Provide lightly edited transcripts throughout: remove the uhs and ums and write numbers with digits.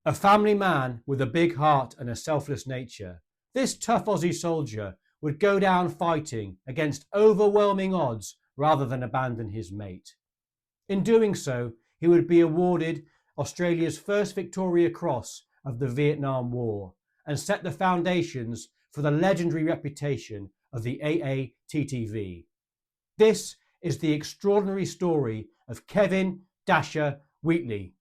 A family man with a big heart and a selfless nature, this tough Aussie soldier would go down fighting against overwhelming odds rather than abandon his mate. In doing so, he would be awarded Australia's first Victoria Cross of the Vietnam War and set the foundations for the legendary reputation of the AATV. This is the extraordinary story of Kevin Dasher Wheatley.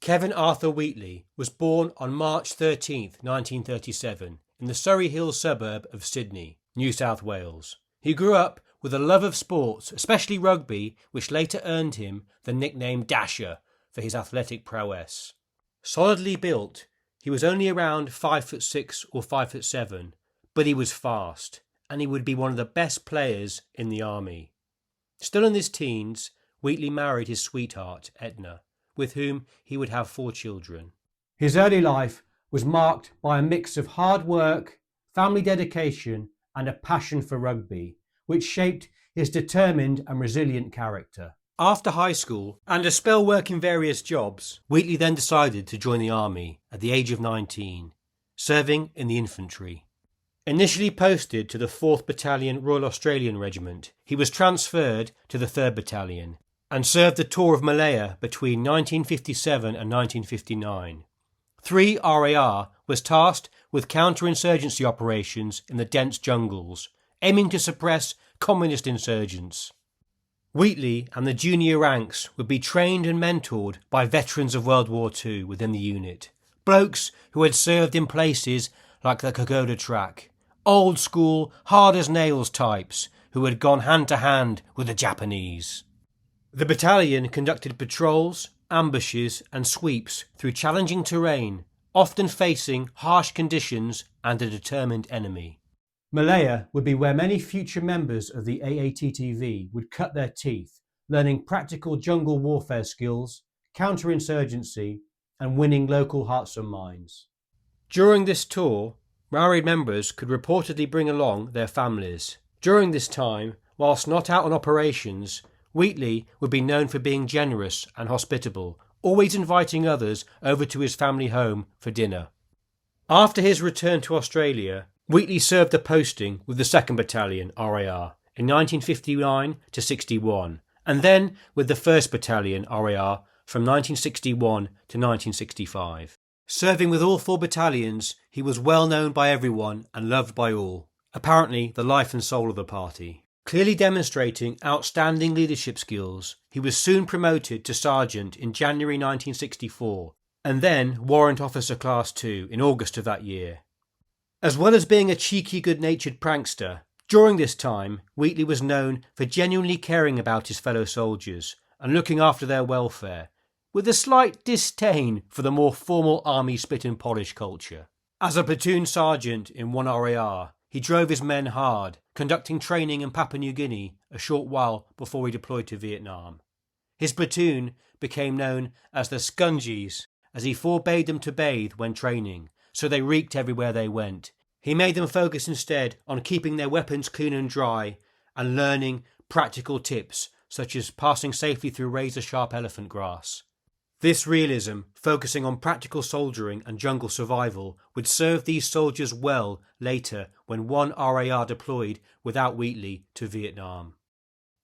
Kevin Arthur Wheatley was born on March 13, 1937, in the Surrey Hills suburb of Sydney, New South Wales. He grew up with a love of sports, especially rugby, which later earned him the nickname Dasher for his athletic prowess. Solidly built, he was only around 5'6" or 5'7", but he was fast, and he would be one of the best players in the army. Still in his teens, Wheatley married his sweetheart, Edna, with whom he would have 4 children. His early life was marked by a mix of hard work, family dedication, and a passion for rugby, which shaped his determined and resilient character. After high school and a spell working various jobs, Wheatley then decided to join the army at the age of 19, serving in the infantry. Initially posted to the 4th Battalion Royal Australian Regiment, he was transferred to the 3rd Battalion and served the tour of Malaya between 1957 and 1959. 3 RAR was tasked with counterinsurgency operations in the dense jungles, aiming to suppress communist insurgents. Wheatley and the junior ranks would be trained and mentored by veterans of World War II within the unit, blokes who had served in places like the Kokoda Track, old school, hard as nails types who had gone hand to hand with the Japanese. The battalion conducted patrols, ambushes and sweeps through challenging terrain, often facing harsh conditions and a determined enemy. Malaya would be where many future members of the AATV would cut their teeth, learning practical jungle warfare skills, counterinsurgency, and winning local hearts and minds. During this tour, married members could reportedly bring along their families. During this time, whilst not out on operations, Wheatley would be known for being generous and hospitable, always inviting others over to his family home for dinner. After his return to Australia, Wheatley served a posting with the 2nd Battalion RAR in 1959 to 61, and then with the 1st Battalion RAR from 1961 to 1965. Serving with all 4 battalions, he was well known by everyone and loved by all, apparently the life and soul of the party. Clearly demonstrating outstanding leadership skills, he was soon promoted to Sergeant in January 1964, and then Warrant Officer Class 2 in August of that year. As well as being a cheeky, good-natured prankster, during this time, Wheatley was known for genuinely caring about his fellow soldiers and looking after their welfare, with a slight disdain for the more formal army spit and polish culture. As a platoon sergeant in 1 RAR, he drove his men hard, conducting training in Papua New Guinea a short while before he deployed to Vietnam. His platoon became known as the Scungies, as he forbade them to bathe when training, so they reeked everywhere they went. He made them focus instead on keeping their weapons clean and dry and learning practical tips such as passing safely through razor-sharp elephant grass. This realism, focusing on practical soldiering and jungle survival, would serve these soldiers well later when 1 RAR deployed without Wheatley to Vietnam.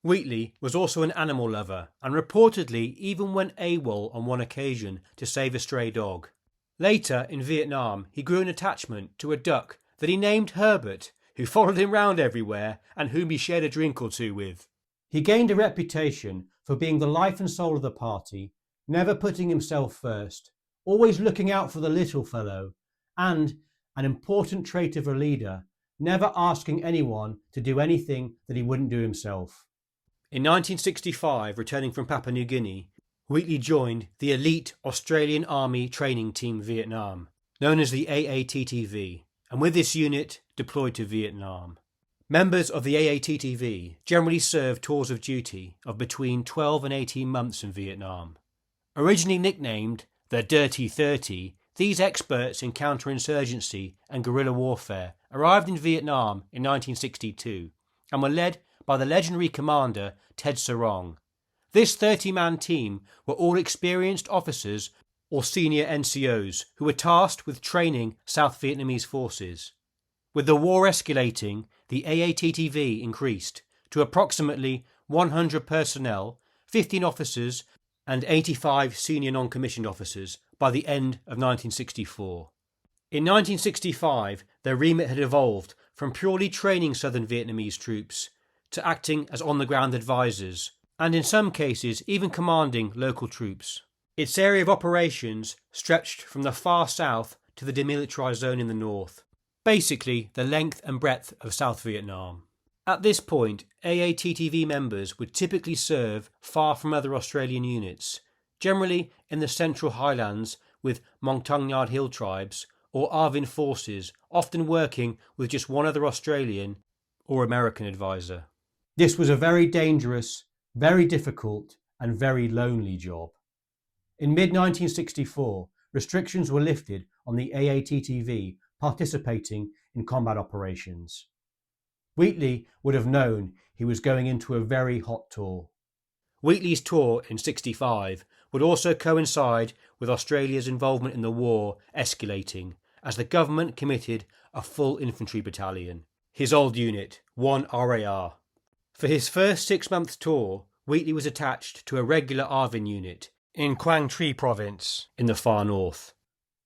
Wheatley was also an animal lover and reportedly even went AWOL on one occasion to save a stray dog. Later, in Vietnam, he grew an attachment to a duck that he named Herbert, who followed him round everywhere and whom he shared a drink or two with. He gained a reputation for being the life and soul of the party, never putting himself first, always looking out for the little fellow, and, an important trait of a leader, never asking anyone to do anything that he wouldn't do himself. In 1965, returning from Papua New Guinea, Wheatley joined the elite Australian Army Training Team Vietnam, known as the AATV, and with this unit deployed to Vietnam. Members of the AATV generally serve tours of duty of between 12 and 18 months in Vietnam. Originally nicknamed the Dirty 30, These experts in counterinsurgency and guerrilla warfare arrived in Vietnam in 1962 and were led by the legendary commander Ted Sarong. This 30-man team were all experienced officers or senior NCOs who were tasked with training South Vietnamese forces. With the war escalating, the AATV increased to approximately 100 personnel, 15 officers and 85 senior non-commissioned officers by the end of 1964. In 1965, their remit had evolved from purely training Southern Vietnamese troops to acting as on-the-ground advisors, and in some cases even commanding local troops. Its area of operations stretched from the far south to the demilitarised zone in the north, basically the length and breadth of South Vietnam. At this point, AATV members would typically serve far from other Australian units, generally in the central highlands with Montagnard Hill tribes or Arvin forces, often working with just one other Australian or American advisor. This was a very dangerous, very difficult and very lonely job. In mid-1964, restrictions were lifted on the AATV participating in combat operations. Wheatley would have known he was going into a very hot tour. Wheatley's tour in '65 would also coincide with Australia's involvement in the war escalating as the government committed a full infantry battalion, his old unit, 1 RAR. For his first 6-month tour, Wheatley was attached to a regular Arvin unit in Quang Tri province in the far north.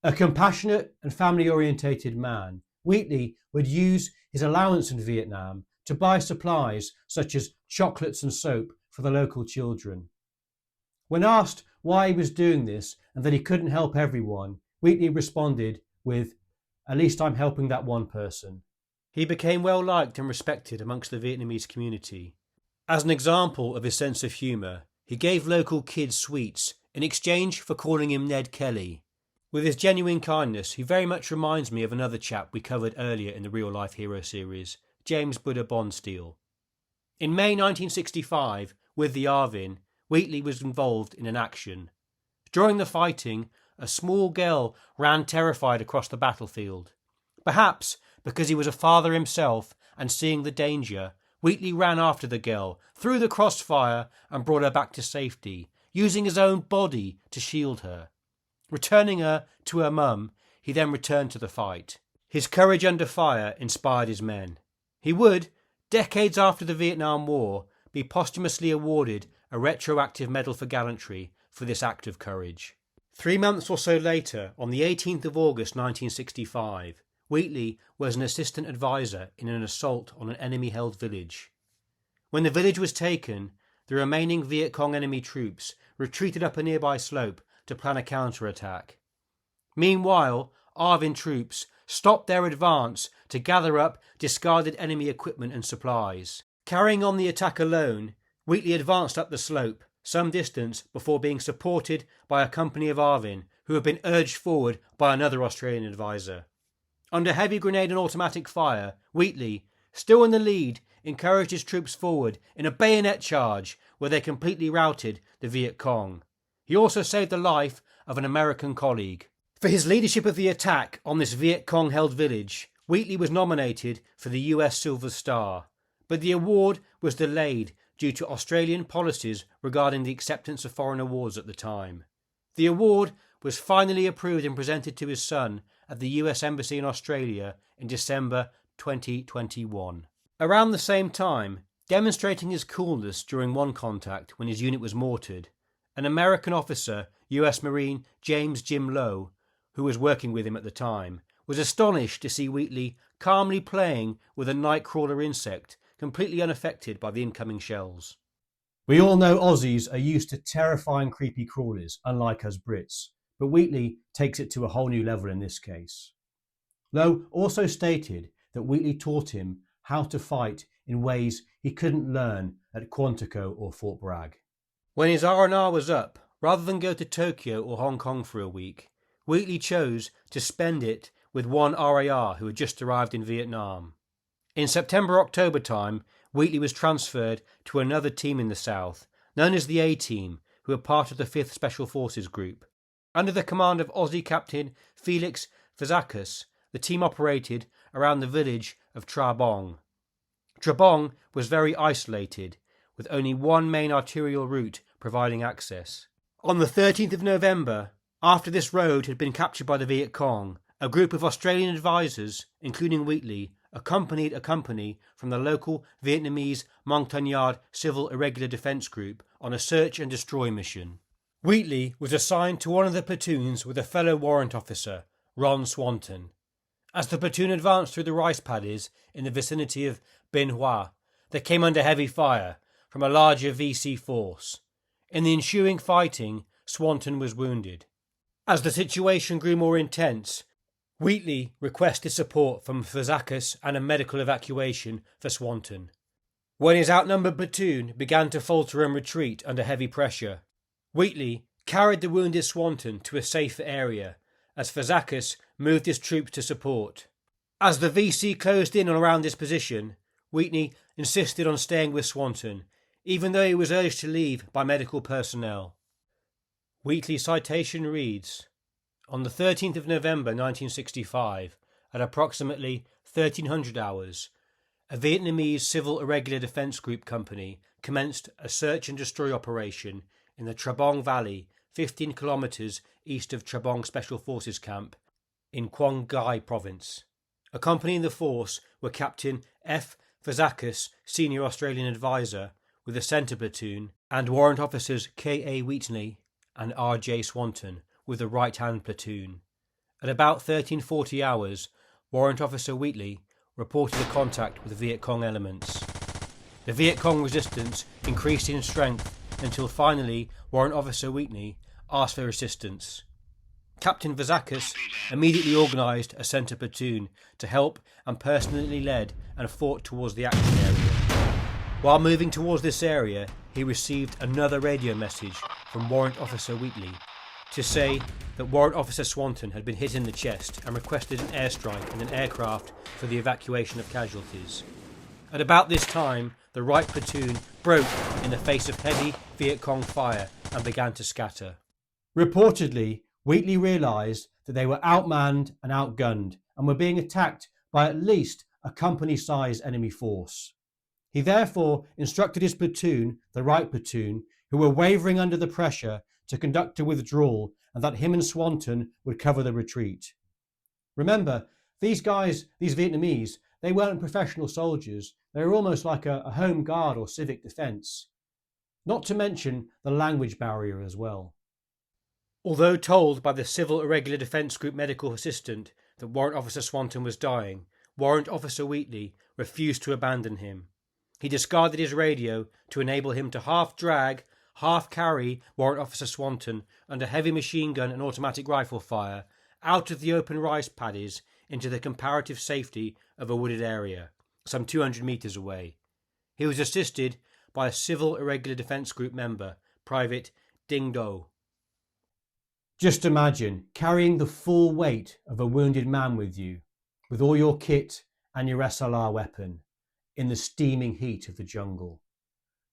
A compassionate and family-orientated man, Wheatley would use his allowance in Vietnam to buy supplies such as chocolates and soap for the local children. When asked why he was doing this and that he couldn't help everyone, Wheatley responded with, "At least I'm helping that one person." He became well liked and respected amongst the Vietnamese community. As an example of his sense of humour, he gave local kids sweets in exchange for calling him Ned Kelly. With his genuine kindness, he very much reminds me of another chap we covered earlier in the Real Life Hero series, James Buddha Bonsteel. In May 1965, with the Arvin, Wheatley was involved in an action. During the fighting, a small girl ran terrified across the battlefield. Perhaps because he was a father himself and seeing the danger, Wheatley ran after the girl, through the crossfire and brought her back to safety, using his own body to shield her. Returning her to her mum, he then returned to the fight. His courage under fire inspired his men. He would, decades after the Vietnam War, be posthumously awarded a retroactive medal for gallantry for this act of courage. 3 months or so later, on the 18th of August 1965, Wheatley was an assistant advisor in an assault on an enemy-held village. When the village was taken, the remaining Viet Cong enemy troops retreated up a nearby slope to plan a counter-attack. Meanwhile, Arvin troops stopped their advance to gather up discarded enemy equipment and supplies. Carrying on the attack alone, Wheatley advanced up the slope some distance before being supported by a company of Arvin who had been urged forward by another Australian advisor. Under heavy grenade and automatic fire, Wheatley, still in the lead, encouraged his troops forward in a bayonet charge where they completely routed the Viet Cong. He also saved the life of an American colleague. For his leadership of the attack on this Viet Cong-held village, Wheatley was nominated for the US Silver Star, but the award was delayed due to Australian policies regarding the acceptance of foreign awards at the time. The award was finally approved and presented to his son at the US Embassy in Australia in December 2021. Around the same time, demonstrating his coolness during one contact when his unit was mortared, an American officer, US Marine James Jim Lowe, who was working with him at the time, was astonished to see Wheatley calmly playing with a nightcrawler insect, completely unaffected by the incoming shells. We all know Aussies are used to terrifying creepy crawlers, unlike us Brits, but Wheatley takes it to a whole new level in this case. Lowe also stated that Wheatley taught him how to fight in ways he couldn't learn at Quantico or Fort Bragg. When his R&R was up, rather than go to Tokyo or Hong Kong for a week, Wheatley chose to spend it with one RAR who had just arrived in Vietnam. In September-October time, Wheatley was transferred to another team in the south, known as the A-Team, who were part of the 5th Special Forces Group. Under the command of Aussie captain Felix Fazakas, the team operated around the village of Tra Bong. Tra Bong was very isolated, with only one main arterial route providing access. On the 13th of November, after this road had been captured by the Viet Cong, a group of Australian advisors, including Wheatley, accompanied a company from the local Vietnamese Montagnard Civil Irregular Defence Group on a search and destroy mission. Wheatley was assigned to one of the platoons with a fellow warrant officer, Ron Swanton. As the platoon advanced through the rice paddies in the vicinity of Bin Hoa, they came under heavy fire from a larger VC force. In the ensuing fighting, Swanton was wounded. As the situation grew more intense, Wheatley requested support from Fazakas and a medical evacuation for Swanton. When his outnumbered platoon began to falter and retreat under heavy pressure, Wheatley carried the wounded Swanton to a safer area as Fazakas moved his troops to support. As the VC closed in around this position, Wheatley insisted on staying with Swanton, even though he was urged to leave by medical personnel. Wheatley's citation reads, "On the 13th of November 1965, at approximately 1300 hours, a Vietnamese Civil Irregular Defence Group company commenced a search and destroy operation in the Tra Bong Valley, 15 kilometres east of Tra Bong Special Forces Camp in Quang Ngai Province. Accompanying the force were Captain F. Fazakas, Senior Australian Advisor, with the centre platoon, and Warrant Officers K.A. Wheatley and R.J. Swanton, with the right-hand platoon. At about 1340 hours, Warrant Officer Wheatley reported a contact with Viet Cong elements. The Viet Cong resistance increased in strength until finally Warrant Officer Wheatley asked for assistance. Captain Fazakas immediately organised a centre platoon to help and personally led and fought towards the action area. While moving towards this area, he received another radio message from Warrant Officer Wheatley to say that Warrant Officer Swanton had been hit in the chest and requested an airstrike and an aircraft for the evacuation of casualties. At about this time, the right platoon broke in the face of heavy Viet Cong fire and began to scatter. Reportedly, Wheatley realised that they were outmanned and outgunned and were being attacked by at least a company-sized enemy force. He therefore instructed his platoon, the right platoon, who were wavering under the pressure, to conduct a withdrawal and that him and Swanton would cover the retreat. Remember, these guys, these Vietnamese, they weren't professional soldiers. They were almost like a home guard or civic defence. Not to mention the language barrier as well. Although told by the Civil Irregular Defence Group medical assistant that Warrant Officer Swanton was dying, Warrant Officer Wheatley refused to abandon him. He discarded his radio to enable him to half-drag, half-carry Warrant Officer Swanton under heavy machine gun and automatic rifle fire out of the open rice paddies into the comparative safety of a wooded area, some 200 metres away. He was assisted by a Civil Irregular Defence Group member, Private Ding Do. Just imagine carrying the full weight of a wounded man with you, with all your kit and your SLR weapon, in the steaming heat of the jungle.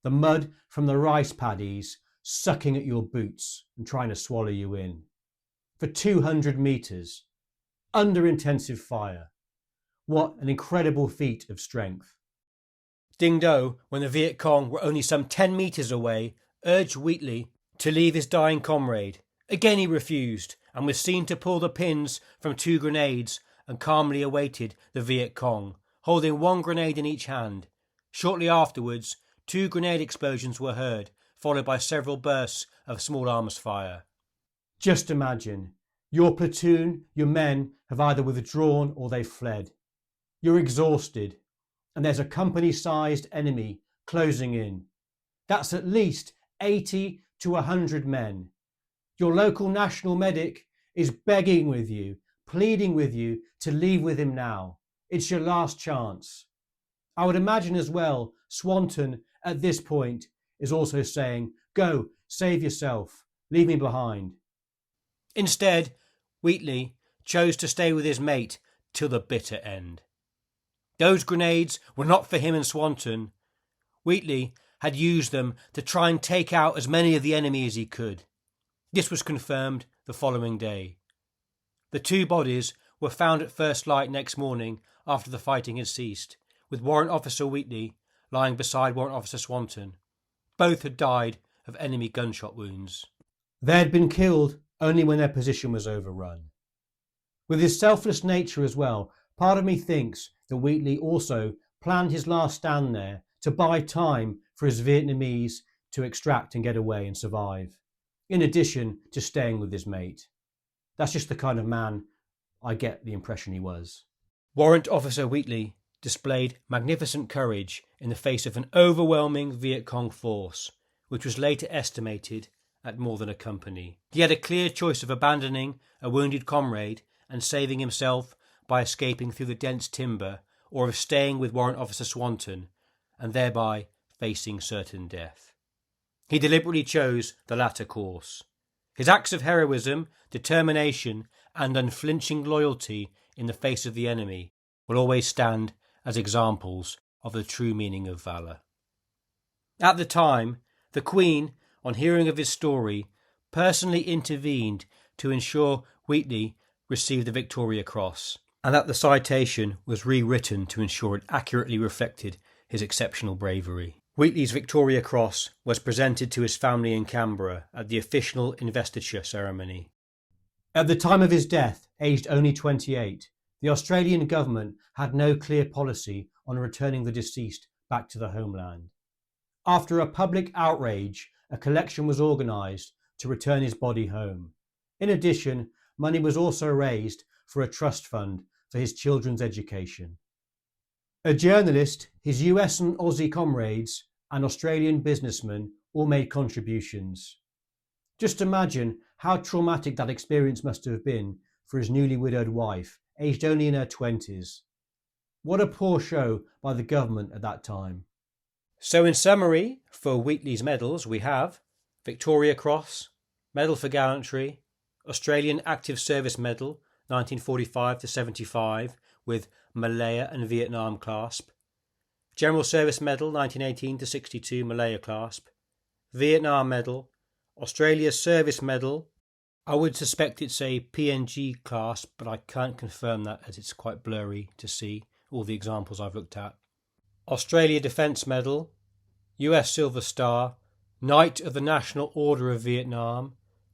The mud from the rice paddies sucking at your boots and trying to swallow you in. For 200 metres, under intensive fire. What an incredible feat of strength. Ding Do, when the Viet Cong were only some 10 metres away, urged Wheatley to leave his dying comrade. Again he refused, and was seen to pull the pins from 2 grenades and calmly awaited the Viet Cong, holding 1 grenade in each hand. Shortly afterwards, 2 grenade explosions were heard, followed by several bursts of small arms fire. Just imagine, your platoon, your men, have either withdrawn or they've fled. You're exhausted, and there's a company-sized enemy closing in. That's at least 80 to 100 men. Your local national medic is begging with you, pleading with you to leave with him now. It's your last chance. I would imagine as well, Swanton at this point is also saying, "Go, save yourself, leave me behind." Instead, Wheatley chose to stay with his mate till the bitter end. Those grenades were not for him and Swanton. Wheatley had used them to try and take out as many of the enemy as he could. This was confirmed the following day. The two bodies were found at first light next morning after the fighting had ceased, with Warrant Officer Wheatley lying beside Warrant Officer Swanton. Both had died of enemy gunshot wounds. They had been killed only when their position was overrun. With his selfless nature as well, part of me thinks that Wheatley also planned his last stand there to buy time for his Vietnamese to extract and get away and survive, in addition to staying with his mate. That's just the kind of man I get the impression he was. Warrant Officer Wheatley displayed magnificent courage in the face of an overwhelming Viet Cong force, which was later estimated at more than a company. He had a clear choice of abandoning a wounded comrade and saving himself by escaping through the dense timber, or of staying with Warrant Officer Swanton and thereby facing certain death. He deliberately chose the latter course. His acts of heroism, determination and unflinching loyalty in the face of the enemy will always stand as examples of the true meaning of valour. At the time, the Queen, on hearing of his story, personally intervened to ensure Wheatley received the Victoria Cross, and that the citation was rewritten to ensure it accurately reflected his exceptional bravery. Wheatley's Victoria Cross was presented to his family in Canberra at the official investiture ceremony. At the time of his death, aged only 28, the Australian government had no clear policy on returning the deceased back to the homeland. After a public outrage, a collection was organised to return his body home. In addition, money was also raised for a trust fund for his children's education. A journalist, his US and Aussie comrades, and Australian businessmen all made contributions. Just imagine how traumatic that experience must have been for his newly widowed wife, aged only in her 20s. What a poor show by the government at that time. So in summary, for Wheatley's medals we have Victoria Cross, Medal for Gallantry, Australian Active Service Medal 1945 to 75 with Malaya and Vietnam clasp, General Service Medal 1918 to 62 Malaya clasp, Vietnam Medal, Australia Service Medal. I would suspect it's a PNG clasp, but I can't confirm that as it's quite blurry to see all the examples I've looked at. Australia Defence Medal, US Silver Star, Knight of the National Order of Vietnam,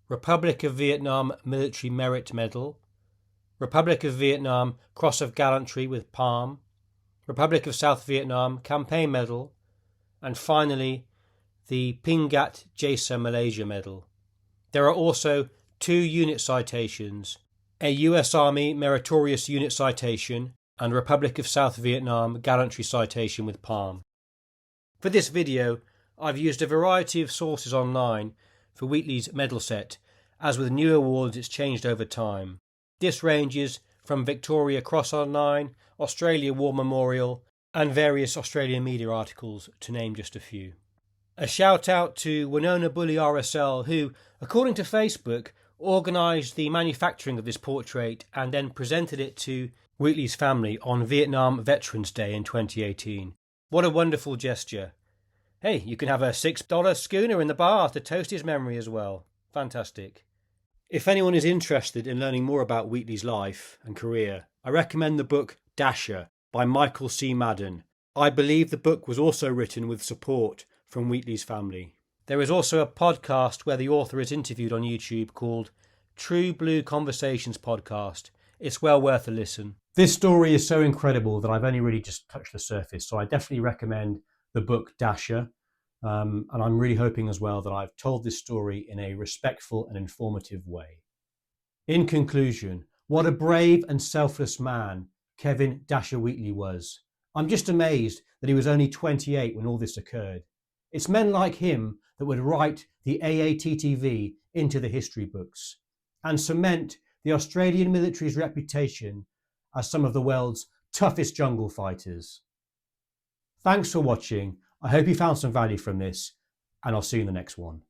Republic of Vietnam Military Merit Medal, Republic of Vietnam Cross of Gallantry with Palm, Republic of South Vietnam Campaign Medal, and finally the Pingat Jasa Malaysia Medal. There are also 2 unit citations, a US Army Meritorious Unit Citation and Republic of South Vietnam Gallantry Citation with Palm. For this video, I've used a variety of sources online for Wheatley's medal set, as with new awards it's changed over time. This ranges from Victoria Cross Online, Australia War Memorial, and various Australian media articles, to name just a few. A shout out to Winona Bully RSL, who, according to Facebook, organised the manufacturing of this portrait and then presented it to Wheatley's family on Vietnam Veterans Day in 2018. What a wonderful gesture. Hey, you can have a $6 schooner in the bar to toast his memory as well. Fantastic. If anyone is interested in learning more about Wheatley's life and career, I recommend the book Dasher by Michael C. Madden. I believe the book was also written with support from Wheatley's family. There is also a podcast where the author is interviewed on YouTube called True Blue Conversations Podcast. It's well worth a listen. This story is so incredible that I've only really just touched the surface, so I definitely recommend the book Dasher. And I'm really hoping as well that I've told this story in a respectful and informative way. In conclusion, what a brave and selfless man Kevin Dasher Wheatley was. I'm just amazed that he was only 28 when all this occurred. It's men like him that would write the AATV into the history books and cement the Australian military's reputation as some of the world's toughest jungle fighters. Thanks for watching. I hope you found some value from this, and I'll see you in the next one.